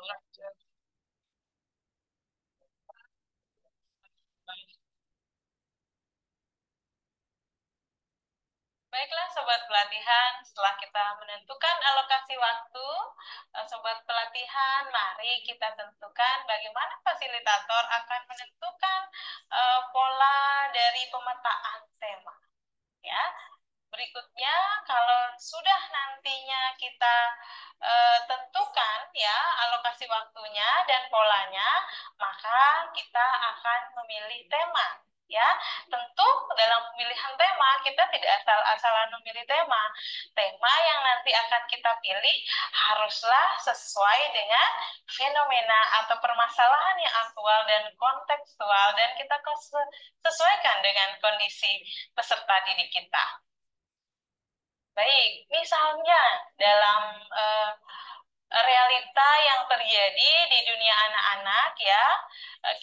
Baiklah, sobat pelatihan, setelah kita menentukan alokasi waktu, sobat pelatihan, mari kita tentukan bagaimana fasilitator akan menentukan pola dari pemetaan tema. Ya, berikutnya kalau sudah nantinya kita tentukan ya alokasi waktunya dan polanya, maka kita akan memilih tema. Ya, tentu dalam pemilihan tema kita tidak asal-asalan memilih tema. Tema yang nanti akan kita pilih haruslah sesuai dengan fenomena atau permasalahan yang aktual dan kontekstual dan kita sesuaikan dengan kondisi peserta didik kita. Baik, misalnya dalam realita yang terjadi di dunia anak-anak ya,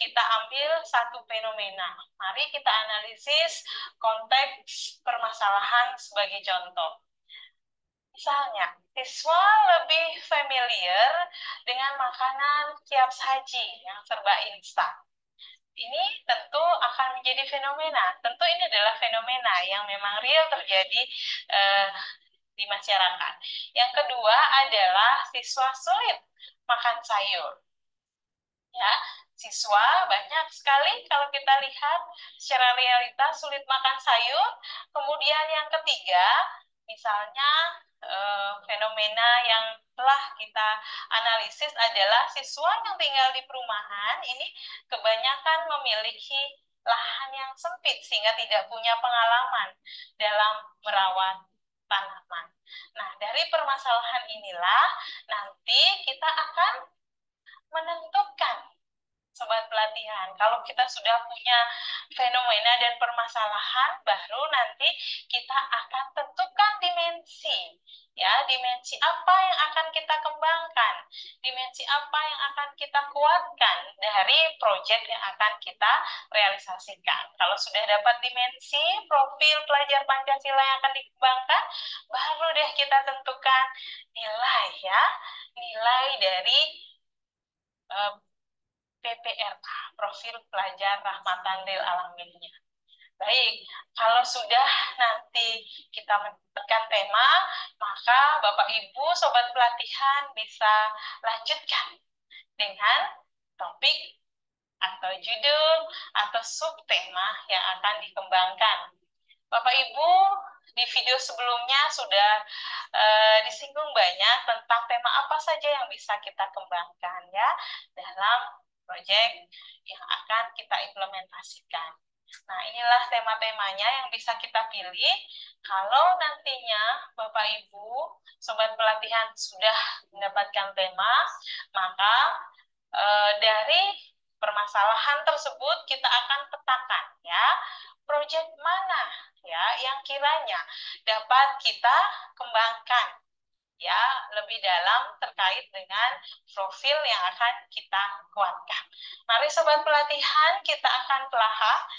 kita ambil satu fenomena. Mari kita analisis konteks permasalahan sebagai contoh. Misalnya, siswa lebih familiar dengan makanan siap saji yang serba instan. Ini tentu akan menjadi fenomena. Tentu ini adalah fenomena yang memang real terjadi di masyarakat. Yang kedua adalah siswa sulit makan sayur. Ya, siswa banyak sekali kalau kita lihat secara realita sulit makan sayur. Kemudian yang ketiga, misalnya fenomena yang telah kita analisis adalah siswa yang tinggal di perumahan ini kebanyakan memiliki lahan yang sempit sehingga tidak punya pengalaman dalam merawat tanaman. Nah, dari permasalahan inilah nanti kita akan menentukan sobat pelatihan. Kalau kita sudah punya fenomena dan permasalahan, baru nanti kita akan tentukan dimensi. Ya, dimensi apa yang akan kita kembangkan, dimensi apa yang akan kita kuatkan dari proyek yang akan kita realisasikan. Kalau sudah dapat dimensi, profil pelajar Pancasila yang akan dikembangkan, baru deh kita tentukan nilai ya, nilai dari PPRA, profil pelajar rahmatan lil alaminnya. Baik, kalau sudah nanti kita menentukan tema, maka Bapak Ibu Sobat Pelatihan bisa lanjutkan dengan topik atau judul atau subtema yang akan dikembangkan. Bapak Ibu, di video sebelumnya sudah disinggung banyak tentang tema apa saja yang bisa kita kembangkan ya dalam proyek yang akan kita implementasikan. Nah, inilah tema-temanya yang bisa kita pilih. Kalau nantinya Bapak Ibu, Sobat Pelatihan sudah mendapatkan tema, maka dari permasalahan tersebut kita akan petakan ya, proyek mana ya yang kiranya dapat kita kembangkan ya lebih dalam terkait dengan profil yang akan kita kuatkan. Mari sobat pelatihan kita akan telah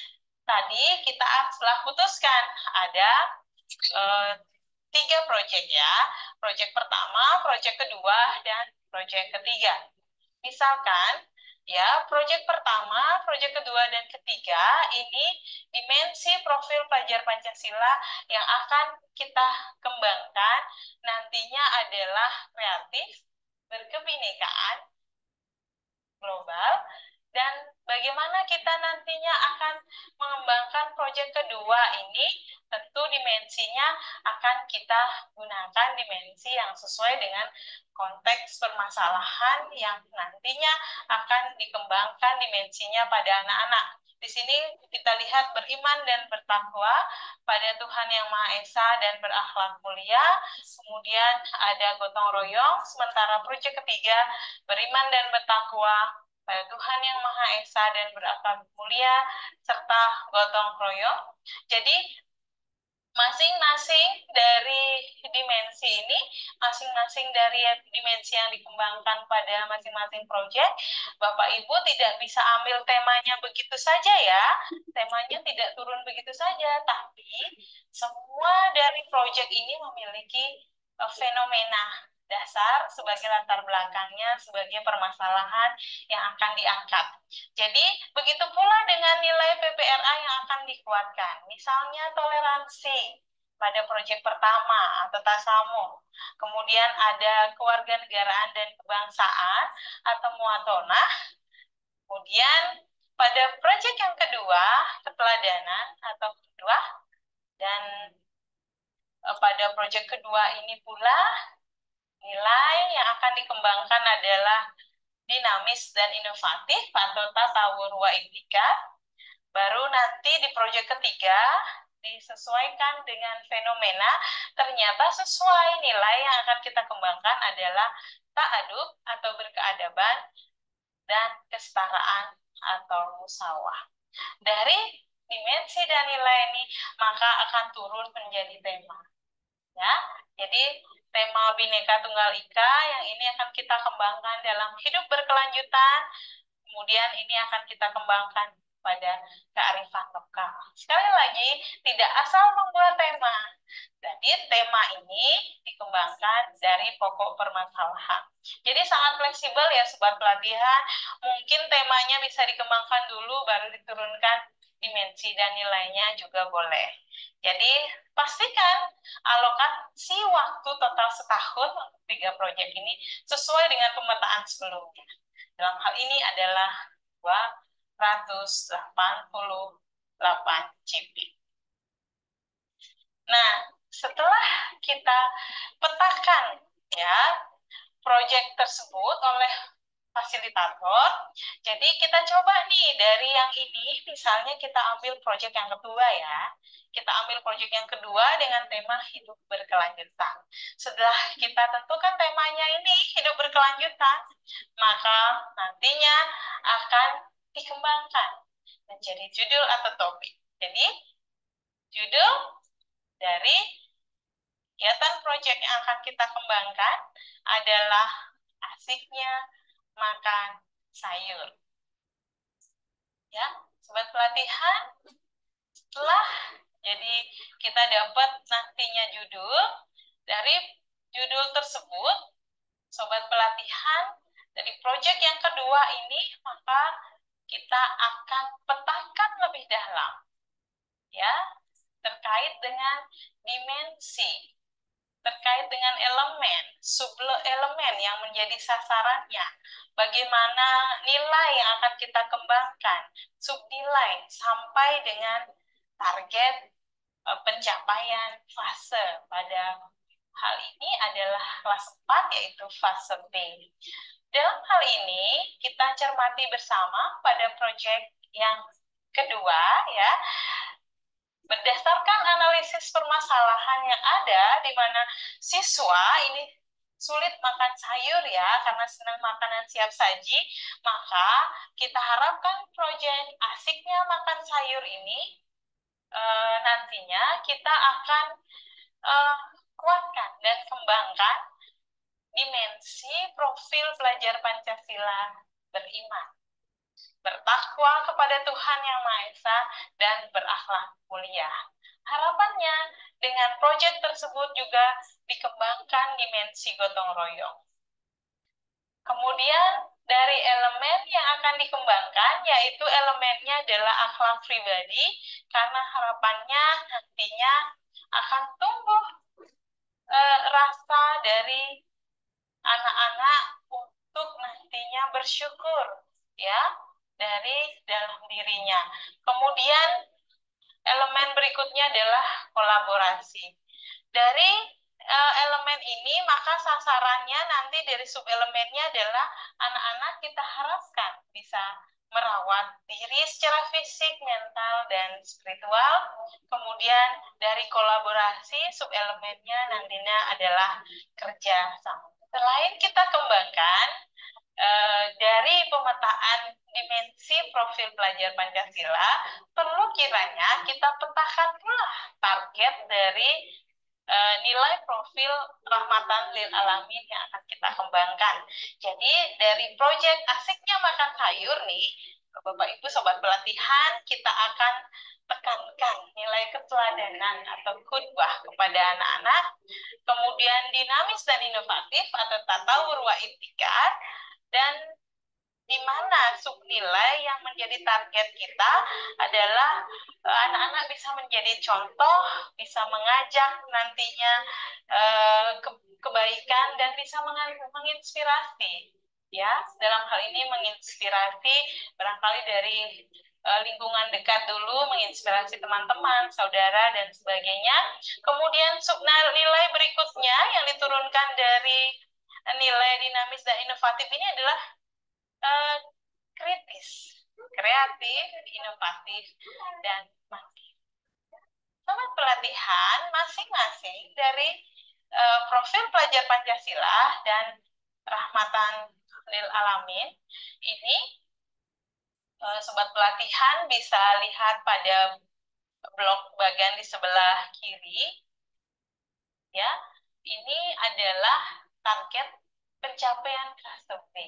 tadi kita telah putuskan ada 3 proyek ya. Proyek pertama, proyek kedua, dan proyek ketiga. Misalkan ya, proyek pertama, proyek kedua, dan ketiga ini dimensi profil pelajar Pancasila yang akan kita kembangkan nantinya adalah kreatif, berkebinekaan, global, dan bagaimana kita nantinya akan mengembangkan proyek kedua ini, tentu dimensinya akan kita gunakan dimensi yang sesuai dengan konteks permasalahan yang nantinya akan dikembangkan dimensinya pada anak-anak. Di sini kita lihat beriman dan bertakwa pada Tuhan Yang Maha Esa dan berakhlak mulia. Kemudian ada gotong royong, sementara proyek ketiga beriman dan bertakwa pada Tuhan Yang Maha Esa dan berakhlak mulia serta gotong royong. Jadi masing-masing dari dimensi ini, masing-masing dari dimensi yang dikembangkan pada masing-masing proyek, Bapak Ibu tidak bisa ambil temanya begitu saja ya. Temanya tidak turun begitu saja, tapi semua dari proyek ini memiliki fenomena dasar sebagai latar belakangnya, sebagai permasalahan yang akan diangkat. Jadi, begitu pula dengan nilai PPRA yang akan dikuatkan. Misalnya toleransi pada proyek pertama atau TASAMO. Kemudian ada kewarganegaraan dan kebangsaan atau muatonah. Kemudian pada proyek yang kedua, keteladanan atau kedua, dan pada proyek kedua ini pula nilai yang akan dikembangkan adalah dinamis dan inovatif atau tatawur wa iktika. Baru nanti di proyek ketiga disesuaikan dengan fenomena, ternyata sesuai nilai yang akan kita kembangkan adalah ta'adub atau berkeadaban dan kesetaraan atau musawah. Dari dimensi dan nilai ini maka akan turun menjadi tema. Ya, jadi tema Bhinneka Tunggal Ika yang ini akan kita kembangkan dalam hidup berkelanjutan. Kemudian ini akan kita kembangkan pada kearifan lokal. Sekali lagi, tidak asal membuat tema. Jadi tema ini dikembangkan dari pokok permasalahan. Jadi sangat fleksibel ya Sobat Pelatihan. Mungkin temanya bisa dikembangkan dulu, baru diturunkan dimensi dan nilainya juga boleh. Jadi pastikan alokasi waktu total setahun untuk 3 proyek ini sesuai dengan pemetaan sebelumnya. Dalam hal ini adalah 288 GB. Nah, setelah kita petakan ya proyek tersebut oleh fasilitator, jadi kita coba nih dari yang ini, misalnya kita ambil proyek yang kedua ya. Kita ambil proyek yang kedua dengan tema hidup berkelanjutan. Setelah kita tentukan temanya ini hidup berkelanjutan, maka nantinya akan dikembangkan menjadi judul atau topik. Jadi, judul dari kegiatan proyek yang akan kita kembangkan adalah asiknya makan sayur. Ya, Sobat Pelatihan, setelah jadi kita dapat nantinya judul, dari judul tersebut, Sobat Pelatihan, dari proyek yang kedua ini, maka kita akan petakan lebih dalam, ya, terkait dengan dimensi, terkait dengan elemen, sub-elemen yang menjadi sasarannya, bagaimana nilai yang akan kita kembangkan, subnilai, sampai dengan target pencapaian fase. Pada hal ini adalah kelas 4, yaitu fase B. Dalam hal ini, kita cermati bersama pada proyek yang kedua, ya, berdasarkan analisis permasalahan yang ada, di mana siswa ini sulit makan sayur ya, karena senang makanan siap saji, maka kita harapkan proyek asiknya makan sayur ini nantinya kita akan kuatkan dan kembangkan dimensi profil pelajar Pancasila beriman, bertakwa kepada Tuhan Yang Maha Esa, dan berakhlak mulia. Harapannya, dengan proyek tersebut juga dikembangkan dimensi gotong royong. Kemudian, dari elemen yang akan dikembangkan, yaitu elemennya adalah akhlak pribadi, karena harapannya nantinya akan tumbuh rasa dari anak-anak untuk nantinya bersyukur, ya, dari dalam dirinya. Kemudian elemen berikutnya adalah kolaborasi. Dari elemen ini maka sasarannya nanti dari subelemennya adalah anak-anak kita harapkan bisa merawat diri secara fisik, mental, dan spiritual. Kemudian dari kolaborasi subelemennya nantinya adalah kerja sama. Selain kita kembangkan dari pemetaan dimensi profil pelajar Pancasila, perlu kiranya kita petakan pula target dari nilai profil rahmatan lil alamin yang akan kita kembangkan. Jadi dari proyek asiknya makan sayur nih, Bapak Ibu Sobat Pelatihan, kita akan tekankan nilai keteladanan atau qudwah kepada anak-anak, kemudian dinamis dan inovatif atau tatawur wa ibtikar, dan di mana subnilai yang menjadi target kita adalah anak-anak bisa menjadi contoh, bisa mengajak nantinya kebaikan dan bisa menginspirasi. Ya, dalam hal ini menginspirasi barangkali dari lingkungan dekat dulu, menginspirasi teman-teman, saudara, dan sebagainya. Kemudian subnilai berikutnya yang diturunkan dari nilai dinamis dan inovatif ini adalah kritis, kreatif, inovatif, dan mandiri. Sama pelatihan masing-masing dari profil pelajar Pancasila dan Rahmatan lil Alamin ini sobat pelatihan bisa lihat pada blok bagian di sebelah kiri. Ya, ini adalah target pencapaian fase B.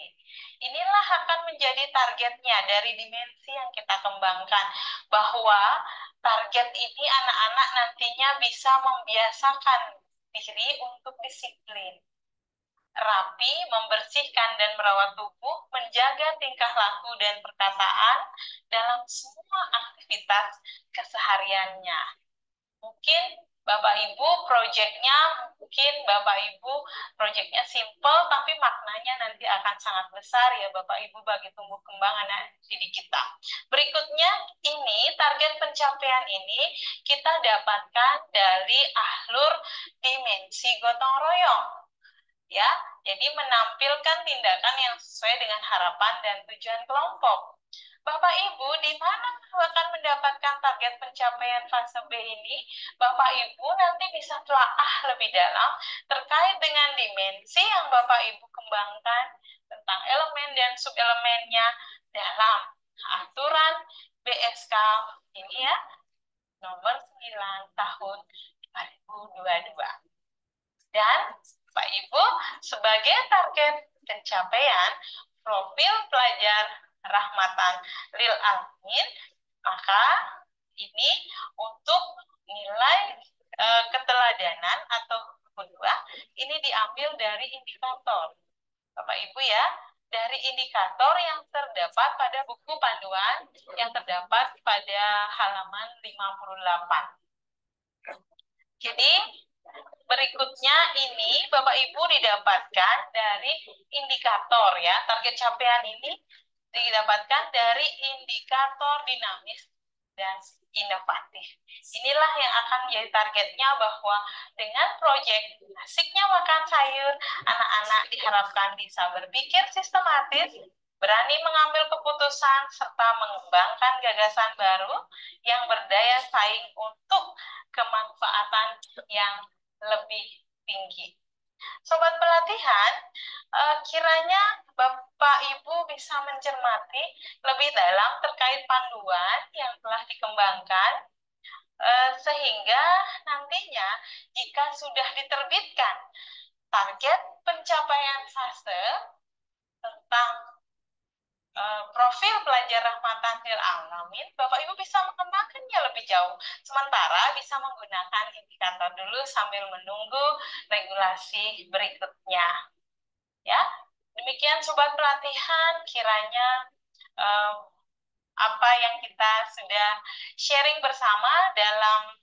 Inilah akan menjadi targetnya dari dimensi yang kita kembangkan, bahwa target ini anak-anak nantinya bisa membiasakan diri untuk disiplin, rapi, membersihkan dan merawat tubuh, menjaga tingkah laku dan perkataan dalam semua aktivitas kesehariannya. Mungkin Bapak Ibu proyeknya simple tapi maknanya nanti akan sangat besar ya Bapak Ibu bagi tumbuh kembang anak didik kita. Berikutnya ini target pencapaian ini kita dapatkan dari ahlur dimensi gotong royong. Ya, jadi menampilkan tindakan yang sesuai dengan harapan dan tujuan kelompok. Bapak Ibu, di mana akan mendapatkan target pencapaian fase B ini? Bapak Ibu nanti bisa telaah lebih dalam terkait dengan dimensi yang Bapak Ibu kembangkan tentang elemen dan subelemennya dalam aturan BSK ini ya, nomor 9 tahun 2022. Dan Bapak Ibu, sebagai target pencapaian profil pelajar Rahmatan lil Alamin, maka ini untuk nilai keteladanan atau kedua ini diambil dari indikator. Bapak Ibu ya, dari indikator yang terdapat pada buku panduan yang terdapat pada halaman 58. Jadi berikutnya ini Bapak Ibu didapatkan dari indikator ya. Target capaian ini didapatkan dari indikator dinamis dan inovatif. Inilah yang akan menjadi targetnya, bahwa dengan proyek asiknya makan sayur, anak-anak diharapkan bisa berpikir sistematis, berani mengambil keputusan, serta mengembangkan gagasan baru yang berdaya saing untuk kemanfaatan yang lebih tinggi. Sobat pelatihan, kiranya Bapak Ibu bisa mencermati lebih dalam terkait panduan yang telah dikembangkan, sehingga nantinya jika sudah diterbitkan target pencapaian fase tentang profil pelajar Rahmatan lil Alamin, Bapak Ibu bisa mengembangkannya lebih jauh. Sementara bisa menggunakan indikator dulu sambil menunggu regulasi berikutnya. Ya, demikian sobat pelatihan, kiranya apa yang kita sudah sharing bersama dalam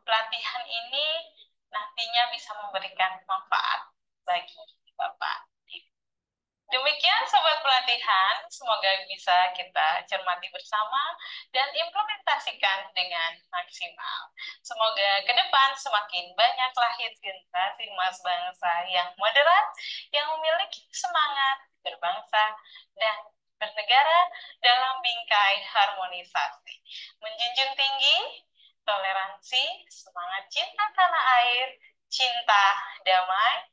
pelatihan ini nantinya bisa memberikan manfaat bagi Bapak. Demikian sobat pelatihan, semoga bisa kita cermati bersama dan implementasikan dengan maksimal. Semoga ke depan semakin banyak lahir generasi emas bangsa yang moderat, yang memiliki semangat berbangsa dan bernegara dalam bingkai harmonisasi. Menjunjung tinggi toleransi, semangat cinta tanah air, cinta damai,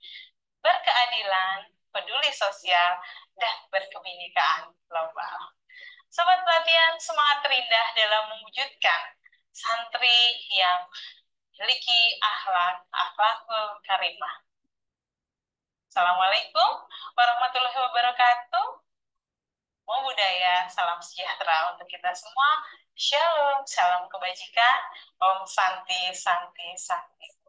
berkeadilan, peduli sosial, dan berkebinekaan global. Sobat pelatihan, semangat terindah dalam mewujudkan santri yang memiliki akhlakul karimah. Assalamualaikum warahmatullahi wabarakatuh. Namo Buddhaya, salam sejahtera untuk kita semua. Shalom, salam kebajikan. Om Santi, Santi, Santi.